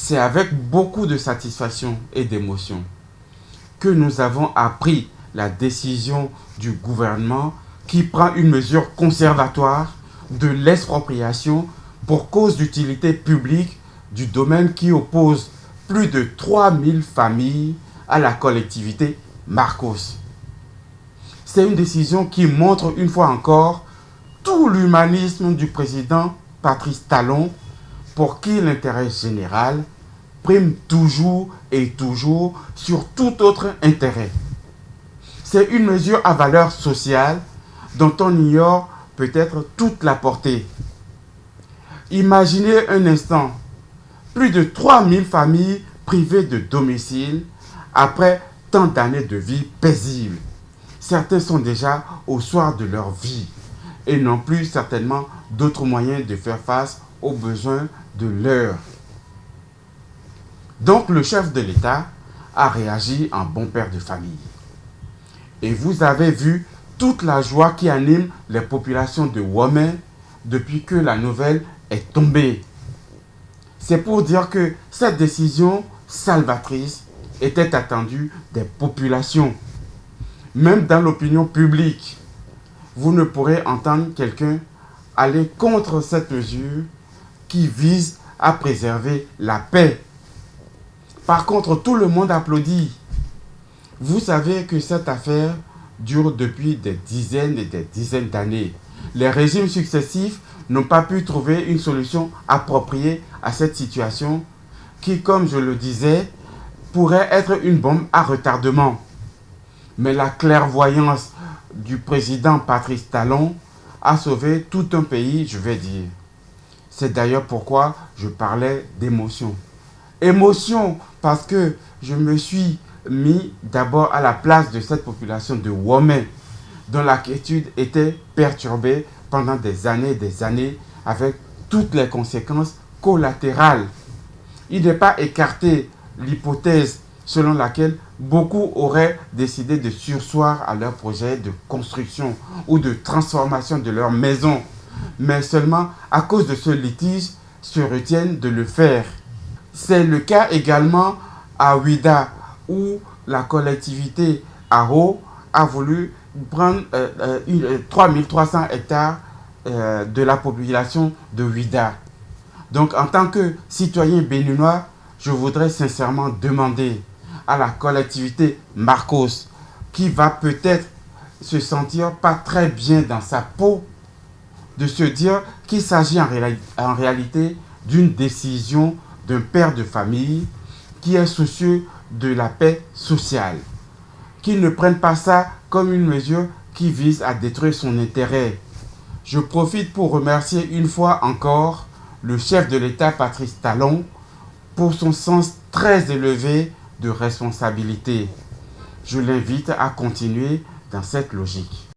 C'est avec beaucoup de satisfaction et d'émotion que nous avons appris la décision du gouvernement qui prend une mesure conservatoire de l'expropriation pour cause d'utilité publique du domaine qui oppose plus de 3000 familles à la collectivité Marcos. C'est une décision qui montre une fois encore tout l'humanisme du président Patrice Talon, pour qui l'intérêt général prime toujours et toujours sur tout autre intérêt. C'est une mesure à valeur sociale dont on ignore peut-être toute la portée. Imaginez un instant, plus de 3000 familles privées de domicile après tant d'années de vie paisible. Certains sont déjà au soir de leur vie et n'ont plus certainement d'autres moyens de faire face aux besoins de l'heure. Donc le chef de l'État a réagi en bon père de famille. Et vous avez vu toute la joie qui anime les populations de Womé depuis que la nouvelle est tombée. C'est pour dire que cette décision salvatrice était attendue des populations. Même dans l'opinion publique, vous ne pourrez entendre quelqu'un aller contre cette mesure qui vise à préserver la paix. Par contre, tout le monde applaudit. Vous savez que cette affaire dure depuis des dizaines et des dizaines d'années. Les régimes successifs n'ont pas pu trouver une solution appropriée à cette situation qui, comme je le disais, pourrait être une bombe à retardement. Mais la clairvoyance du président Patrice Talon a sauvé tout un pays, je vais dire. C'est d'ailleurs pourquoi je parlais d'émotion. Émotion parce que je me suis mis d'abord à la place de cette population de Womé, dont la quiétude était perturbée pendant des années avec toutes les conséquences collatérales. Il n'est pas écarté l'hypothèse selon laquelle beaucoup auraient décidé de surseoir à leur projet de construction ou de transformation de leur maison, mais seulement à cause de ce litige se retiennent de le faire. C'est le cas également à Ouida, où la collectivité Aro a voulu prendre 3300 hectares de la population de Ouida. Donc en tant que citoyen béninois, je voudrais sincèrement demander à la collectivité Marcos, qui va peut-être se sentir pas très bien dans sa peau, de se dire qu'il s'agit en réalité d'une décision d'un père de famille qui est soucieux de la paix sociale, qu'il ne prenne pas ça comme une mesure qui vise à détruire son intérêt. Je profite pour remercier une fois encore le chef de l'État Patrice Talon pour son sens très élevé de responsabilité. Je l'invite à continuer dans cette logique.